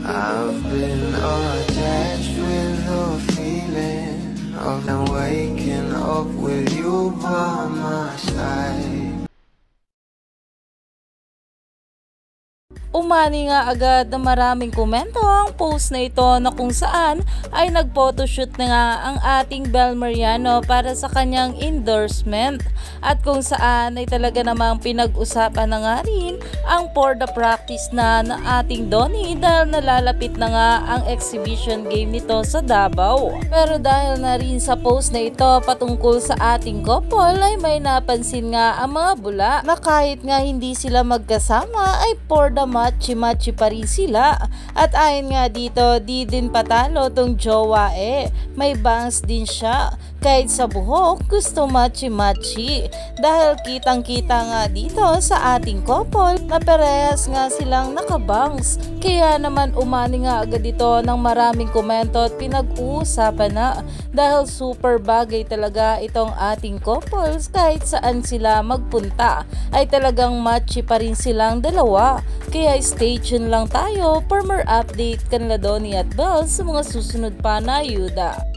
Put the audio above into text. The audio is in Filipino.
I've been attached with the feeling of waking up with you by my side. Umani nga agad na maraming komento ang post na ito na kung saan ay nag-photoshoot na nga ang ating Bel Mariano para sa kanyang endorsement at kung saan ay talaga namang pinag-usapan na nga rin ang for the practice na ng ating Donnie dahil nalalapit na nga ang exhibition game nito sa Davao. Pero dahil na rin sa post na ito patungkol sa ating couple ay may napansin nga ang mga bula na kahit nga hindi sila magkasama ay for the machi-machi pa rin sila at ayon nga dito di din patalo tong jowa may bangs din siya kahit sa buhok gusto machi-machi dahil kitang-kita nga dito sa ating couple na parehas nga silang nakabangs kaya naman umani nga agad ito ng maraming komento at pinag-uusapan na dahil super bagay talaga itong ating couples kahit saan sila magpunta ay talagang machi pa rin silang dalawa kaya stay tuned lang tayo for more update kanila Donnie at Bel sa mga susunod pa na ayuda.